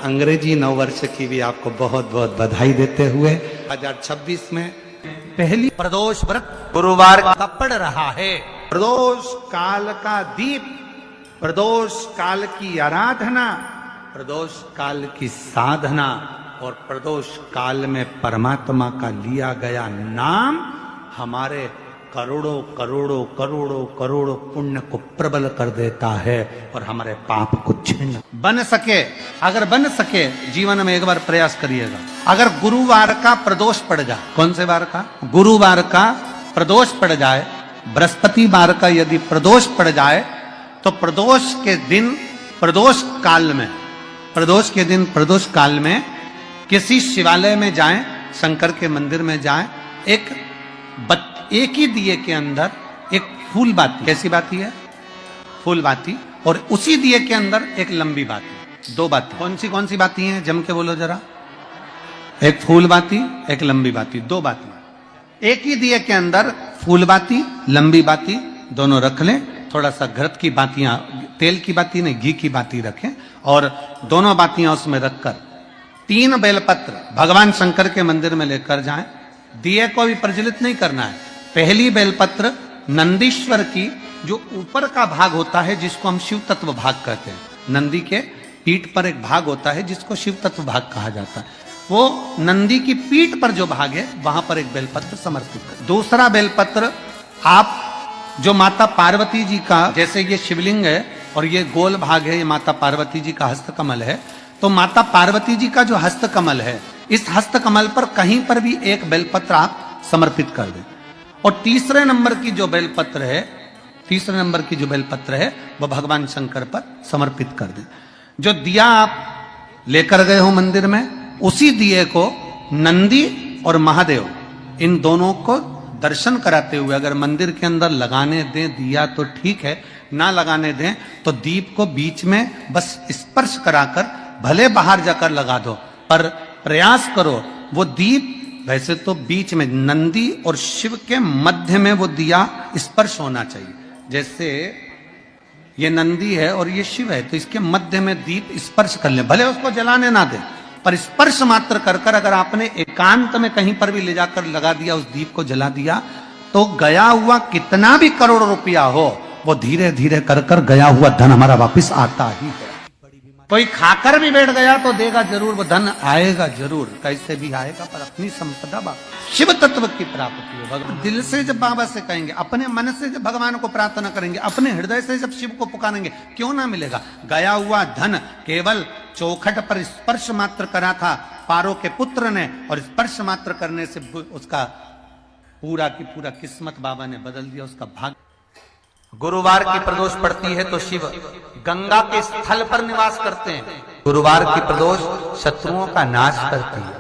अंग्रेजी नववर्ष की भी आपको बहुत बहुत बधाई देते हुए 2026 में पहली प्रदोष व्रत गुरुवार का पड़ रहा है। प्रदोष काल का दीप, प्रदोष काल की आराधना, प्रदोष काल की साधना और प्रदोष काल में परमात्मा का लिया गया नाम हमारे करोड़ों करोड़ों करोड़ों करोड़ों पुण्य को प्रबल कर देता है और हमारे पाप को छिन्न बन सके। अगर बन सके जीवन में एक बार प्रयास करिएगा। अगर गुरुवार का प्रदोष पड़ जाए, कौन से वार का? गुरुवार का प्रदोष पड़ जाए, बृहस्पतिवार का यदि प्रदोष पड़ जाए तो प्रदोष के दिन, प्रदोष काल में, प्रदोष के दिन प्रदोष काल में किसी शिवालय में जाएं, शंकर के मंदिर में जाएं, एक ही दिए के अंदर एक फूल बाती, कैसी बाती है? फूल बाती, और उसी दिए के अंदर एक लंबी बाती, दो बाती। कौन सी बाती हैं? जम के बोलो जरा। एक फूल बाती, एक लंबी बाती, दो बाती। एक ही दिए के अंदर फूल बाती, लंबी बाती दोनों रख लें। थोड़ा सा घृत की बातियां, तेल की बाती नहीं, घी की बाती रखें और दोनों बातियां उसमें रखकर 3 बेलपत्र भगवान शंकर के मंदिर में लेकर जाएं। दिए को भी प्रज्वलित नहीं करना है। पहली बेलपत्र नंदीश्वर की, जो ऊपर का भाग होता है जिसको हम शिव तत्व भाग कहते हैं, नंदी के पीठ पर एक भाग होता है जिसको शिव तत्व भाग कहा जाता है, वो नंदी की पीठ पर जो भाग है वहां पर एक बेलपत्र समर्पित करें। दूसरा बेलपत्र आप जो माता पार्वती जी का, जैसे ये शिवलिंग है और ये गोल भाग है, ये माता पार्वती जी का हस्तकमल है, तो माता पार्वती जी का जो हस्तकमल है, इस हस्तकमल पर कहीं पर भी एक बेलपत्र आप समर्पित कर दें। और तीसरे नंबर की जो बेलपत्र है, तीसरे नंबर की जो बेलपत्र है वह भगवान शंकर पर समर्पित कर दें। जो दिया आप लेकर गए हो मंदिर में, उसी दिए को नंदी और महादेव इन दोनों को दर्शन कराते हुए अगर मंदिर के अंदर लगाने दें दिया तो ठीक है, ना लगाने दें तो दीप को बीच में बस स्पर्श कराकर भले बाहर जाकर लगा दो, पर प्रयास करो वो दीप, वैसे तो बीच में नंदी और शिव के मध्य में वो दिया स्पर्श होना चाहिए। जैसे ये नंदी है और ये शिव है, तो इसके मध्य में दीप स्पर्श कर ले, भले उसको जलाने ना दे, पर स्पर्श मात्र कर कर अगर आपने एकांत में कहीं पर भी ले जाकर लगा दिया, उस दीप को जला दिया, तो गया हुआ कितना भी करोड़ रुपया हो, वो धीरे धीरे कर कर गया हुआ धन हमारा वापस आता ही है। कोई खाकर भी बैठ गया तो देगा जरूर, वो धन आएगा जरूर, कैसे भी आएगा, पर अपनी संपदा शिव तत्व की प्राप्ति हो। भगवान दिल से जब बाबा से कहेंगे, अपने मन से जब भगवान को प्रार्थना करेंगे, अपने हृदय से जब शिव को पुकारेंगे, क्यों ना मिलेगा। गया हुआ धन केवल चौखट पर स्पर्श मात्र करा था पारो के पुत्र ने, और स्पर्श मात्र करने से उसका पूरा की पूरा किस्मत बाबा ने बदल दिया, उसका भाग्य। गुरुवार की प्रदोष पड़ती है तो शिव गंगा के स्थल पर निवास करते हैं। गुरुवार की प्रदोष शत्रुओं का नाश करती है।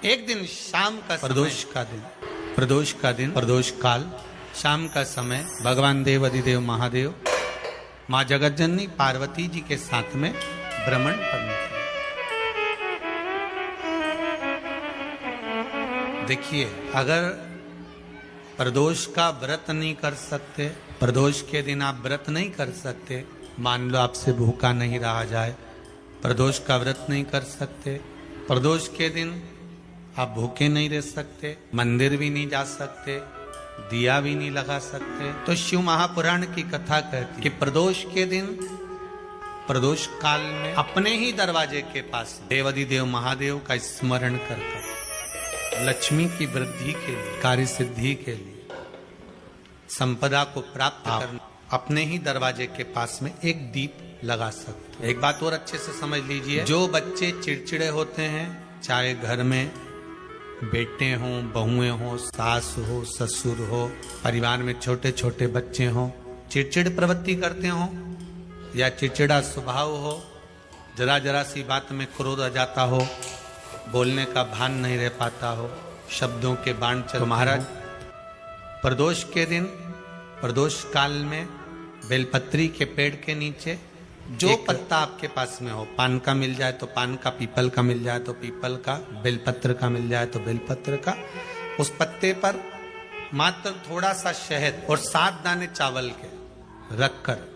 एक दिन शाम का प्रदोष का दिन, प्रदोष का दिन, प्रदोष काल, शाम का समय, भगवान देव अधिदेव महादेव माँ जगतजननी पार्वती जी के साथ में भ्रमण करने। देखिए, अगर प्रदोष का व्रत नहीं कर सकते, प्रदोष के दिन आप व्रत नहीं कर सकते, मान लो आपसे भूखा नहीं रहा जाए, प्रदोष का व्रत नहीं कर सकते, प्रदोष के दिन आप भूखे नहीं रह सकते, मंदिर भी नहीं जा सकते, दिया भी नहीं लगा सकते, तो शिव महापुराण की कथा कहती कि प्रदोष के दिन, प्रदोष काल में अपने ही दरवाजे के पास देवाधिदेव महादेव का स्मरण करकर लक्ष्मी की वृद्धि के लिए, कार्य सिद्धि के लिए, संपदा को प्राप्त करने, अपने ही दरवाजे के पास में एक दीप लगा सकते। एक बात और अच्छे से समझ लीजिए, जो बच्चे चिड़चिड़े होते हैं, चाहे घर में बेटे हों, बहुएं हों, सास हो, ससुर हो, परिवार में छोटे छोटे बच्चे हों, चिड़चिड़ प्रवृत्ति करते हों या चिड़चिड़ा स्वभाव हो, जरा जरा सी बात में क्रोध आ जाता हो, बोलने का भान नहीं रह पाता हो, शब्दों के बाण चल, तो महाराज प्रदोष के दिन, प्रदोष काल में बेलपत्री के पेड़ के नीचे जो पत्ता आपके पास में हो, पान का मिल जाए तो पान का, पीपल का मिल जाए तो पीपल का, बेलपत्र का मिल जाए तो बेलपत्र का, उस पत्ते पर मात्र थोड़ा सा शहद और 7 दाने चावल के रखकर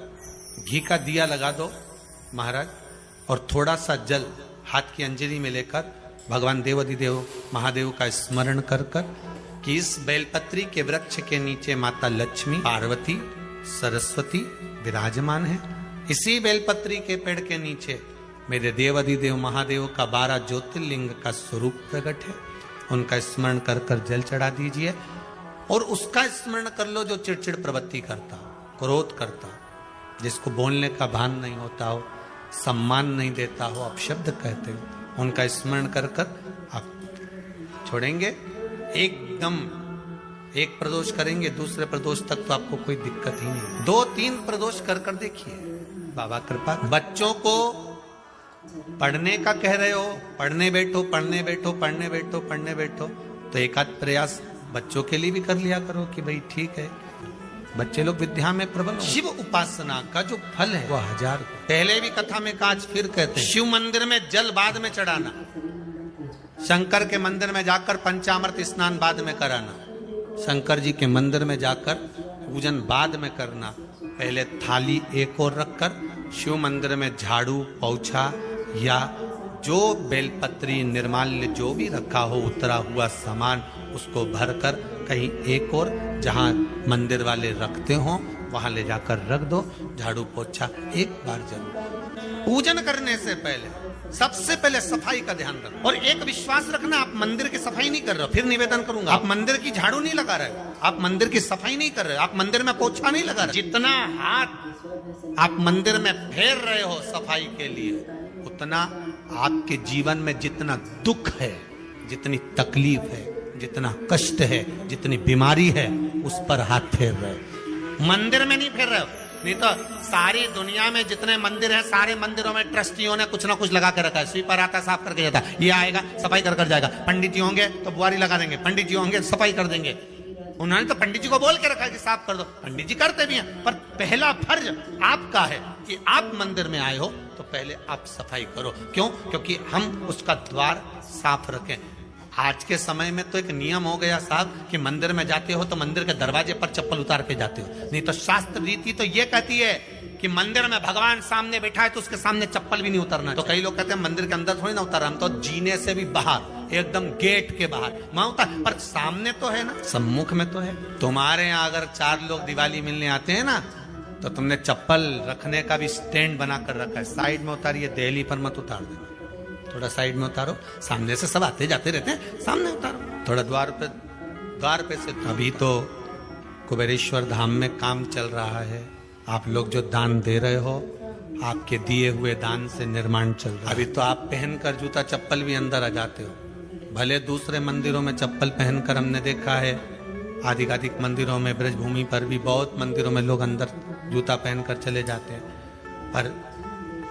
घी का दिया लगा दो महाराज, और थोड़ा सा जल हाथ की अंजलि में लेकर भगवान देवाधिदेव महादेव का स्मरण कर कर कि इस बेलपत्री के वृक्ष के नीचे माता लक्ष्मी, पार्वती, सरस्वती विराजमान है। इसी बेलपत्री के पेड़ के नीचे मेरे देवाधिदेव महादेव का 12 ज्योतिर्लिंग का स्वरूप प्रकट है। उनका स्मरण कर कर जल चढ़ा दीजिए और उसका स्मरण कर लो जो चिड़चिड़ प्रवृत्ति करता हो, क्रोध करता हो, जिसको बोलने का भान नहीं होता हो, सम्मान नहीं देता हो, अपशब्द कहते हो, उनका स्मरण कर कर आप छोड़ेंगे। एकदम एक प्रदोष करेंगे, दूसरे प्रदोष तक तो आपको कोई दिक्कत ही नहीं। 2-3 प्रदोष कर कर देखिए, बाबा कृपा। बच्चों को पढ़ने का कह रहे हो, पढ़ने बैठो, पढ़ने बैठो, पढ़ने बैठो, पढ़ने बैठो, तो एक आध प्रयास बच्चों के लिए भी कर लिया करो कि भाई ठीक है, बच्चे लोग विद्या में प्रबल। शिव उपासना का जो फल है वो 1000। पहले भी कथा में कहा, आज फिर कहते हैं, शिव मंदिर में जल बाद में चढ़ाना, शंकर के मंदिर में जाकर पंचामृत स्नान बाद में कराना, शंकर जी के मंदिर में जाकर पूजन बाद में करना। पहले थाली एक और रखकर शिव मंदिर में झाड़ू, पोछा या जो बेलपत्री, निर्माल्य जो भी रखा हो, उतरा हुआ सामान, उसको भरकर कहीं एक और जहां मंदिर वाले रखते हो वहां ले जाकर रख दो। झाड़ू पोछा एक बार जरूर। पूजन करने से पहले सबसे पहले सफाई का ध्यान रखो। और एक विश्वास रखना, आप मंदिर की सफाई नहीं कर रहे हो, फिर निवेदन करूंगा, आप मंदिर की झाड़ू नहीं लगा रहे हो, आप मंदिर की सफाई नहीं कर रहे हो, आप मंदिर में पोछा नहीं लगा रहे। जितना हाथ आप मंदिर में फेर रहे हो सफाई के लिए, उतना आपके जीवन में जितना दुख है, जितनी तकलीफ है, जितना कष्ट है, जितनी बीमारी है, उस पर हाथ फेर रहे हो, मंदिर में नहीं फेर रहे हो। नहीं तो सारी दुनिया में जितने मंदिर हैं, सारे मंदिरों में ट्रस्टियों ने कुछ ना कुछ लगा के रखा है। स्वीपर आता है, साफ करके जाता है, ये आएगा सफाई कर कर जाएगा, पंडित जी होंगे तो बुआरी लगा देंगे, पंडित जी होंगे सफाई कर देंगे। उन्होंने तो पंडित जी को बोल के रखा है कि साफ कर दो, पंडित जी करते भी हैं, पर पहला फर्ज आपका है कि आप मंदिर में आए हो तो पहले आप सफाई करो। क्यों? क्योंकि हम उसका द्वार साफ रखें। आज के समय में तो एक नियम हो गया साहब कि मंदिर में जाते हो तो मंदिर के दरवाजे पर चप्पल उतार के जाते हो, नहीं तो शास्त्र रीति तो ये कहती है कि मंदिर में भगवान सामने बैठा है तो उसके सामने चप्पल भी नहीं उतरना। तो कई लोग कहते हैं मंदिर के अंदर थोड़ी ना उतार, हम तो जीने से भी बाहर, एकदम गेट के बाहर वहां उतार, पर सामने तो है ना, सम्मुख में तो है। तुम्हारे यहाँ अगर 4 लोग दिवाली मिलने आते हैं ना, तो तुमने चप्पल रखने का भी स्टैंड बनाकर रखा है, साइड में उतारिए, दहली पर मत उतार देना, थोड़ा साइड में उतारो, सामने से सब आते जाते रहते हैं, सामने उतारो, थोड़ा द्वार पे से। अभी तो कुबेरेश्वर धाम में काम चल रहा है, आप लोग जो दान दे रहे हो, आपके दिए हुए दान से निर्माण चल रहा है। अभी तो आप पहनकर जूता चप्पल भी अंदर आ जाते हो, भले दूसरे मंदिरों में चप्पल पहनकर हमने देखा है, आधिकाधिक मंदिरों में, ब्रजभूमि पर भी बहुत मंदिरों में लोग अंदर जूता पहनकर चले जाते हैं, पर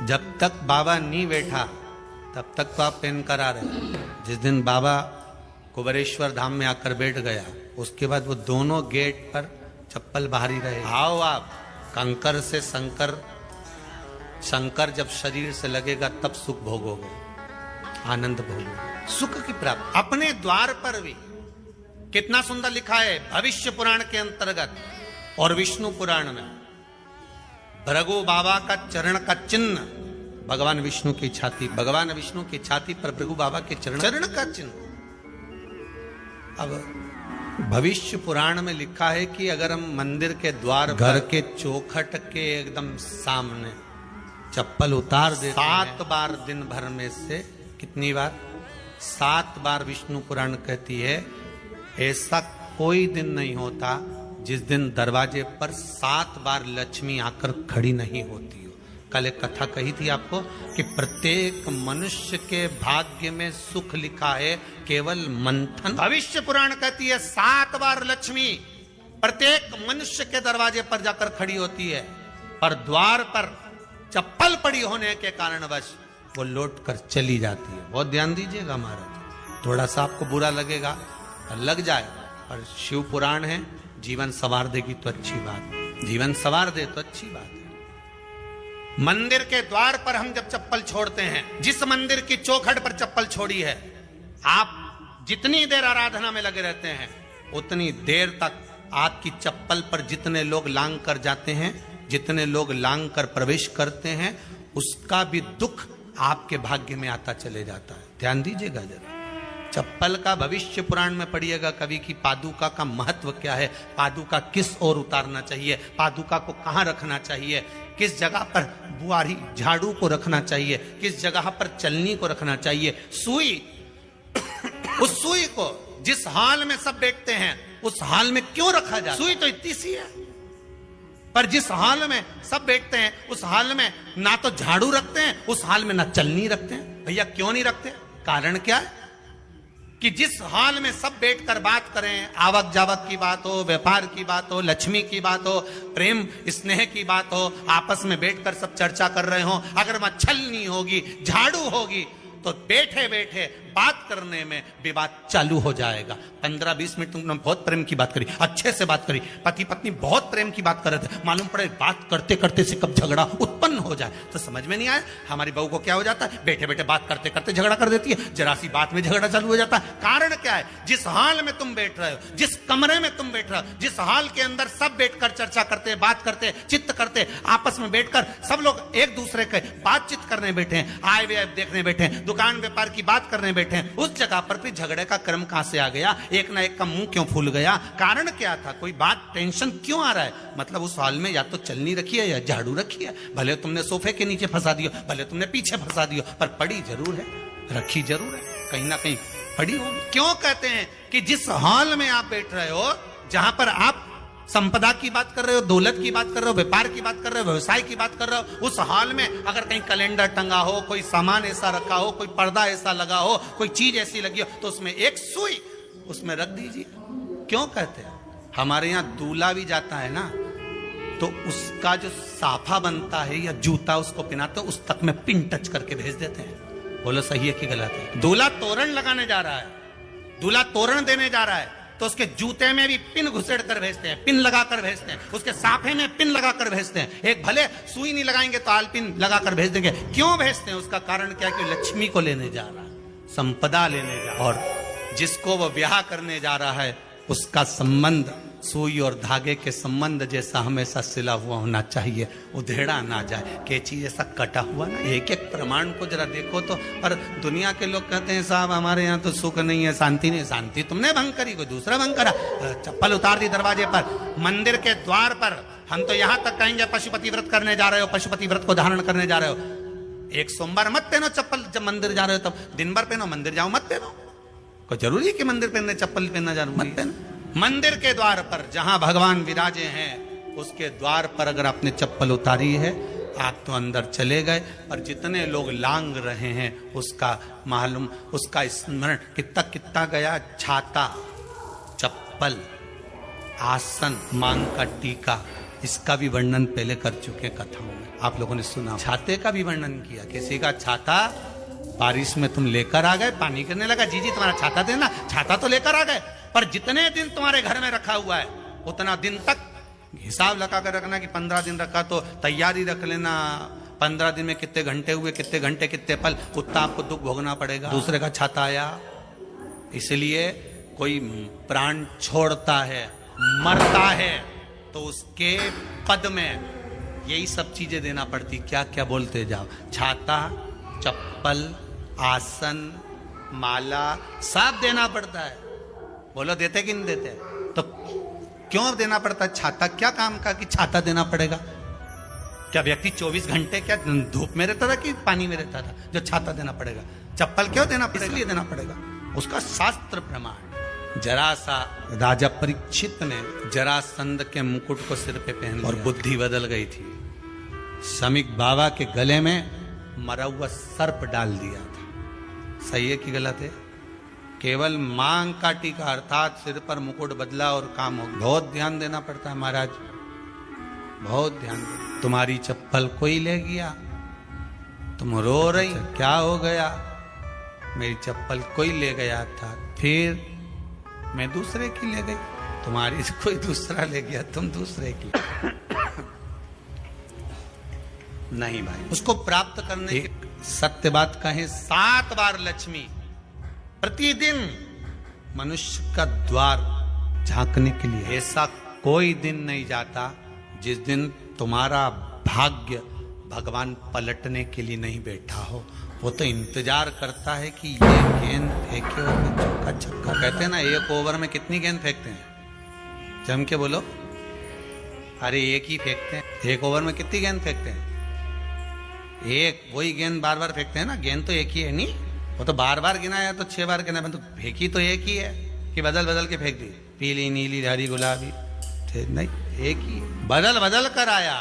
जब तक बाबा नहीं बैठा तब तक तो आप पहन कर आ रहे। जिस दिन बाबा कुबेरेश्वर धाम में आकर बैठ गया, उसके बाद वो दोनों गेट पर चप्पल बाहर ही रहे। आओ आप कंकर से शंकर जब शरीर से लगेगा तब सुख भोगोगे, आनंद भोगोगे, सुख की प्राप्ति। अपने द्वार पर भी कितना सुंदर लिखा है भविष्य पुराण के अंतर्गत और विष्णु पुराण में, भृगु बाबा का चरण का चिन्ह भगवान विष्णु की छाती, भगवान विष्णु की छाती पर भृगु बाबा के चरण का चिन्ह। अब भविष्य पुराण में लिखा है कि अगर हम मंदिर के द्वार, घर के चौखट के एकदम सामने चप्पल उतार देते 7 बार दिन भर में से, कितनी बार? 7 बार विष्णु पुराण कहती है ऐसा कोई दिन नहीं होता जिस दिन दरवाजे पर 7 बार लक्ष्मी आकर खड़ी नहीं होती। कल एक कथा कही थी आपको कि प्रत्येक मनुष्य के भाग्य में सुख लिखा है केवल मंथन। भविष्य पुराण कहती है 7 बार लक्ष्मी प्रत्येक मनुष्य के दरवाजे पर जाकर खड़ी होती है, पर द्वार पर चप्पल पड़ी होने के कारणवश वो लौट कर चली जाती है। बहुत ध्यान दीजिएगा महाराज, थोड़ा सा आपको बुरा लगेगा, लग जाए, और शिव पुराण है, जीवन संवार देगी तो अच्छी बात, जीवन संवार दे तो अच्छी बात है। मंदिर के द्वार पर हम जब चप्पल छोड़ते हैं, जिस मंदिर की चौखट पर चप्पल छोड़ी है, आप जितनी देर आराधना में लगे रहते हैं उतनी देर तक आपकी चप्पल पर जितने लोग लांग कर जाते हैं, जितने लोग लांग कर प्रवेश करते हैं, उसका भी दुख आपके भाग्य में आता चले जाता है। ध्यान दीजिएगा जरा। चप्पल का भविष्य पुराण में पढ़िएगा कवि की पादुका का महत्व क्या है, पादुका किस ओर उतारना चाहिए, पादुका को कहां रखना चाहिए, किस जगह पर बुआरी झाड़ू को रखना चाहिए, किस जगह पर चलनी को रखना चाहिए, सुई उस सुई को जिस हाल में सब बैठते हैं उस हाल में क्यों रखा जाए। सुई तो इतनी सी है, पर जिस हाल में सब बैठते हैं उस हाल में ना तो झाड़ू रखते हैं, उस हाल में ना चलनी रखते हैं। भैया क्यों नहीं रखते? कारण क्या है कि जिस हाल में सब बैठकर बात करें, आवक जावक की बात हो, व्यापार की बात हो, लक्ष्मी की बात हो, प्रेम स्नेह की बात हो, आपस में बैठकर सब चर्चा कर रहे हो, अगर वहां छलनी होगी, झाड़ू होगी, तो बैठे बैठे बात करने में विवाद चालू हो जाएगा। 15-20 मिनट तुमने बहुत प्रेम की बात करी, अच्छे से बात करी, पति पत्नी बहुत प्रेम की बात कर रहे थे, मालूम पड़े बात करते करते से कब झगड़ा उत्पन्न हो जाए तो समझ में नहीं आया। हमारी बहू को क्या हो जाता है, बैठे बैठे बात करते करते झगड़ा कर देती है, जरा सी बात में झगड़ा चालू हो जाता है। कारण क्या है? जिस हाल में तुम बैठ रहे हो, जिस कमरे में तुम बैठ रहे हो, जिस हाल के अंदर सब बैठकर चर्चा करते, बात करते, चित्त करते, आपस में बैठकर सब लोग एक दूसरे के बातचीत करने बैठे हैं, आय व्यय देखने बैठे हैं, दुकान व्यापार की बात करने बैठे हैं, उस जगह पर भी झगड़े का क्रम कहां से आ गया? एक ना एक का मुंह क्यों फूल गया? कारण क्या था? कोई बात टेंशन क्यों आ रहा है? मतलब उस हाल में या तो चलनी रखी है या झाड़ू रखी है, भले तुमने सोफे के नीचे फंसा दियो, भले तुमने पीछे फंसा दियो, पर पड़ी जरूर है, रखी जरूर है, कहीं ना कहीं पड़ी होगी। क्यों कहते हैं कि जिस हाल में आप बैठ रहे हो, जहां पर आप संपदा की बात कर रहे हो, दौलत की बात कर रहे हो, व्यापार की बात कर रहे हो, व्यवसाय की बात कर रहे हो, उस हाल में अगर कहीं कैलेंडर टंगा हो, कोई सामान ऐसा रखा हो, कोई पर्दा ऐसा लगा हो, कोई चीज ऐसी लगी हो, तो उसमें एक सुई उसमें रख दीजिए। क्यों कहते हैं? हमारे यहाँ दूल्हा भी जाता है ना, तो उसका जो साफा बनता है या जूता उसको पहनाते हैं, उस तक में पिन टच करके भेज देते हैं। बोलो सही है कि गलत है? दूल्हा तोरण लगाने जा रहा है, दूल्हा तोरण देने जा रहा है, तो उसके जूते में भी पिन घुसेड़ कर भेजते हैं, पिन लगाकर भेजते हैं, उसके साफे में पिन लगाकर भेजते हैं। एक भले सुई नहीं लगाएंगे तो आल पिन लगाकर भेज देंगे। क्यों भेजते हैं? उसका कारण क्या? कि लक्ष्मी को लेने जा रहा है, संपदा लेने जा रहा है, और जिसको वो ब्याह करने जा रहा है उसका संबंध सुई और धागे के संबंध जैसा हमेशा सिला हुआ होना चाहिए, उधेड़ा ना जाए, कैची जैसा कटा हुआ ना। एक एक प्रमाण को जरा देखो तो। पर दुनिया के लोग कहते हैं साहब हमारे यहाँ तो सुख नहीं है, शांति नहीं। शांति तुमने भंग करी, कोई दूसरा भंग करा। चप्पल उतार दी दरवाजे पर, मंदिर के द्वार पर। हम तो यहाँ तक कहेंगे पशुपति व्रत करने जा रहे हो, पशुपति व्रत को धारण करने जा रहे हो, एक सोमवार मत पहनो चप्पल। जब मंदिर जा रहे हो तब दिन भर पहनो, मंदिर जाओ मत पहनो। कोई जरूरी है कि मंदिर पहनने चप्पल पहनना जरूरी? मत पहनो। मंदिर के द्वार पर जहां भगवान विराजे हैं उसके द्वार पर अगर आपने चप्पल उतारी है, आप तो अंदर चले गए। पर जितने लोग लांग रहे हैं उसका मालूम, उसका स्मरण कितना कितना गया। छाता, चप्पल, आसन, मांग का टीका, इसका भी वर्णन पहले कर चुके कथाओं में, आप लोगों ने सुना। छाते का भी वर्णन किया। किसी का छाता बारिश में तुम लेकर आ गए, पानी गिरने लगा, जी तुम्हारा छाता देना। छाता तो लेकर आ गए, पर जितने दिन तुम्हारे घर में रखा हुआ है उतना दिन तक हिसाब लगा कर रखना कि 15 दिन रखा तो तैयारी रख लेना। 15 दिन में कितने घंटे हुए, कितने घंटे कितने पल, उतना आपको दुख भोगना पड़ेगा। दूसरे का छाता आया, इसलिए कोई प्राण छोड़ता है, मरता है, तो उसके पद में यही सब चीजें देना पड़ती। क्या क्या बोलते जाओ। छाता, चप्पल, आसन, माला सब देना पड़ता है। बोलो देते कि नहीं देते? तो क्यों देना पड़ता है? छाता क्या काम का कि छाता देना पड़ेगा? क्या व्यक्ति 24 घंटे क्या धूप में रहता था कि पानी में रहता था जो छाता देना पड़ेगा? चप्पल क्यों देना पड़ेगा? इसलिए देना पड़ेगा, उसका शास्त्र प्रमाण। जरासा राजा परीक्षित ने जरासंध के मुकुट को सिर पे पहन लिया और बुद्धि बदल गई थी। समीक बाबा के गले में मरा हुआ सर्प डाल दिया था। सही है कि गलत है? केवल मांग का टीका अर्थात सिर पर मुकुट बदला और काम हो। बहुत ध्यान देना पड़ता है महाराज, बहुत ध्यान देना। तुम्हारी चप्पल कोई ले गया, तुम रो रही, क्या हो गया? मेरी चप्पल कोई ले गया था, फिर मैं दूसरे की ले गई। तुम्हारी कोई दूसरा ले गया, तुम दूसरे की। नहीं भाई, उसको प्राप्त करने की सत्य बात कहें, 7 बार लक्ष्मी प्रतिदिन मनुष्य का द्वार झांकने के लिए। ऐसा कोई दिन नहीं जाता जिस दिन तुम्हारा भाग्य भगवान पलटने के लिए नहीं बैठा हो, वो तो इंतजार करता है कि ये गेंद फेंके और मैं चौका छक्का। कहते हैं ना, एक ओवर में कितनी गेंद फेंकते हैं? जम के बोलो। अरे एक ही फेंकते हैं। एक ओवर में कितनी गेंद फेंकते हैं? एक। वही गेंद बार बार फेंकते हैं ना। गेंद तो एक ही है नहीं, वो तो बार बार गिना है तो 6 बार गिना, तो फेंकी तो एक ही है कि बदल बदल के फेंक दी, पीली नीली हरी गुलाबी। नहीं, एक ही। बदल बदल कर आया,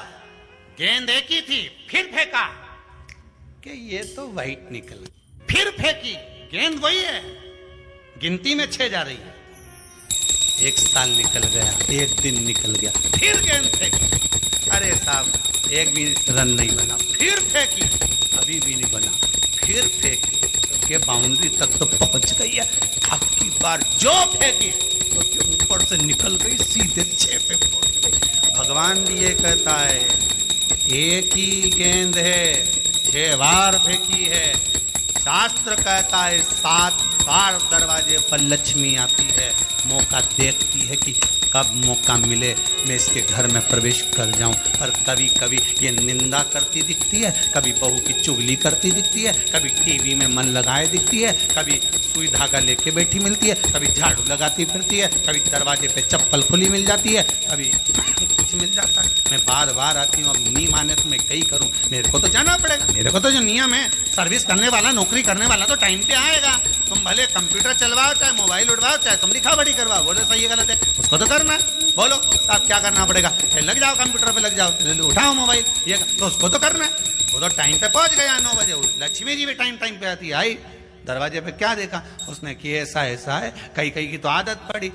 गेंद एक ही थी, फिर फेंका कि ये तो वाइट निकल, फिर फेंकी, गेंद वही है, गिनती में 6 जा रही है। 1 साल निकल गया, 1 दिन निकल गया, फिर गेंद फेंकी। अरे साहब, एक भी रन नहीं बना, फिर फेंकी, अभी भी नहीं बना, फिर फेंकी के बाउंड्री तक तो पहुंच गई है। अब की बार जो फेंकी तो ऊपर से निकल गई, सीधे 6 पे पहुंच गई। भगवान भी ये कहता है, एक ही गेंद है, 6 बार फेंकी है। शास्त्र कहता है 7 बार दरवाजे पर लक्ष्मी आती है, मौका देखती है कि कब मौका मिले मैं इसके घर में प्रवेश कर जाऊं। पर कभी कभी ये निंदा करती दिखती है, कभी बहू की चुगली करती दिखती है, कभी टीवी में मन लगाए दिखती है, कभी सुई धागा लेके बैठी मिलती है, कभी झाड़ू लगाती फिरती है, कभी दरवाजे पे चप्पल खुली मिल जाती है, कभी कुछ मिल जाता है। मैं बार बार आती हूँ, अब नहीं माने तो मैं कहीं करूँ, मेरे को तो जाना पड़ेगा। मेरे को तो जो नियम है, सर्विस करने वाला, नौकरी करने वाला तो टाइम पे आएगा। तुम भले कंप्यूटर चलवाओ, चाहे मोबाइल उड़वाओ, चाहे तुम लिखा बड़ी करवाओ, बोलो सही है गलत है, उसको तो करना है। बोलो साहब क्या करना पड़ेगा? लग जाओ कंप्यूटर पे, लग जाओ, उठाओ मोबाइल, ये तो उसको तो करना है। वो तो टाइम पे पहुंच गया 9 बजे। लक्ष्मी जी भी टाइम पे आती है। आई दरवाजे पे क्या देखा उसने कि ऐसा ऐसा है। कई कई की तो आदत पड़ी,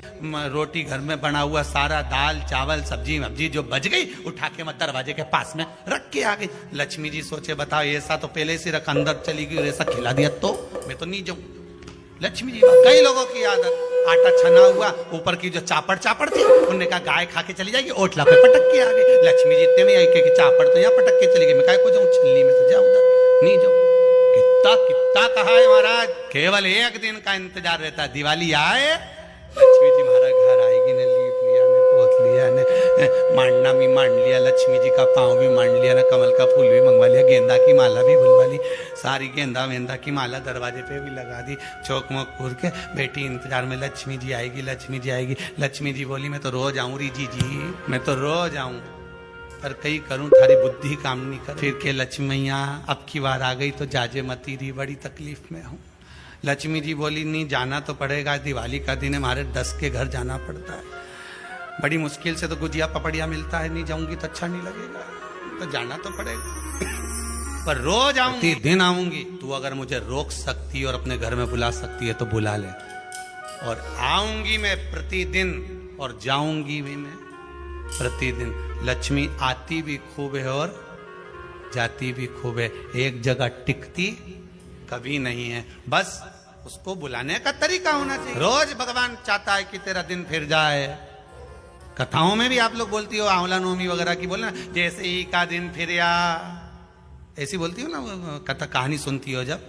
रोटी घर में बना हुआ सारा दाल चावल सब्जी वब्जी जो बच गई, उठा के मैं दरवाजे के पास में रख के आ गई। लक्ष्मी जी सोचे बताओ, ऐसा तो पहले से रख, अंदर चली गई और ऐसा खिला दिया तो मैं तो नहीं जाऊं। लक्ष्मी जी, कई लोगों की आदत, आटा छना हुआ, ऊपर की जो चापड़ थी, उन्होंने कहा गाय खा के चली जाएगी, ओटला पे पटक के आ गई। लक्ष्मी जी इतने में आई कि चापड़ तो यहाँ पटक के चली गई, मैं काय को जाऊं, छलनी में से जाऊं, उधर नहीं जाऊं। कितना कहा है महाराज, केवल 1 दिन का इंतजार रहता है, दिवाली आए लक्ष्मी जी हमारा घर आएगी, ने लीप लिया, ने पोत लिया, ने मांडना भी मांड लिया, लक्ष्मी जी का पाँव भी मांड लिया, ना कमल का फूल भी मंगवा लिया, गेंदा की माला भी बुलवा ली, सारी गेंदा वेंदा की माला दरवाजे पे भी लगा दी, चौक मोक पूर के बेटी इंतजार में, लक्ष्मी जी आएगी, लक्ष्मी जी आएगी। लक्ष्मी जी बोली मैं तो रोज आऊं री जी, मैं तो रोज आऊं, पर कहीं करूं थारी बुद्धि काम नहीं कर। फिर के लक्ष्मी मैया अब की बार आ गई तो जाजे मती रही, बड़ी तकलीफ में हूं। लक्ष्मी जी बोली नहीं जाना तो पड़ेगा, दिवाली का दिन है, हमारे 10 के घर जाना पड़ता है, बड़ी मुश्किल से तो गुजिया पपड़िया मिलता है, नहीं जाऊंगी तो अच्छा नहीं लगेगा, तो जाना तो पड़ेगा, पर रोज आऊंगी, दिन आऊंगी। तू अगर मुझे रोक सकती और अपने घर में बुला सकती है तो बुला ले, और आऊंगी मैं प्रतिदिन और जाऊंगी भी मैं प्रतिदिन। लक्ष्मी आती भी खूब है और जाती भी खूब है, एक जगह टिकती कभी नहीं है, बस उसको बुलाने का तरीका होना चाहिए। रोज भगवान चाहता है कि तेरा दिन फिर जाए। कथाओं में भी आप लोग बोलती हो, आंवला नवमी वगैरह की बोलना, जैसे ही का दिन फिर आ, ऐसी बोलती हो ना कथा, कहानी सुनती हो जब,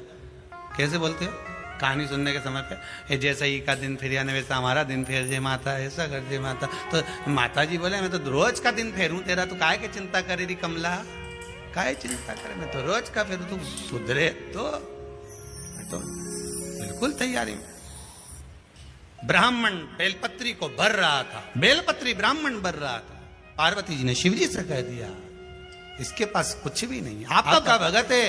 कैसे बोलते हो कहानी सुनने के समय पे, जैसे ही का दिन फिर आने वैसा हमारा दिन फेर जे माता, ऐसा कर जे माता। तो माता जी बोले मैं तो रोज का दिन फेरूं तेरा, तो काहे के चिंता करे री कमला, काहे चिंता करे, मैं तो रोज का फेरू, तू सुधरे तो मैं तो बिल्कुल तैयारी में। ब्राह्मण बेलपत्री को भर रहा था, बेलपत्री ब्राह्मण भर रहा था, पार्वती जी ने शिव जी से कह दिया इसके पास कुछ भी नहीं है, आपका भगत है,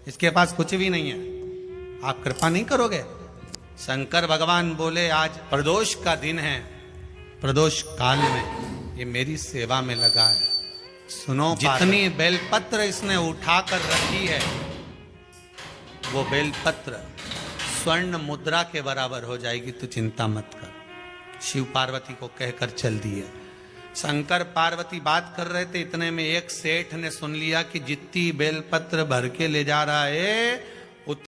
इसके पास कुछ भी नहीं है, आप कृपा नहीं करोगे। शंकर भगवान बोले आज प्रदोष का दिन है, प्रदोष काल में ये मेरी सेवा में लगा है, सुनो जितनी बेलपत्र इसने उठा कर रखी है वो बेलपत्र स्वर्ण मुद्रा के बराबर हो जाएगी, तो चिंता मत कर। शिव पार्वती को कहकर चल दिए। शंकर पार्वती बात कर रहे थे, इतने में एक सेठ ने सुन लिया कि जितनी बेलपत्र भर के ले जा रहा है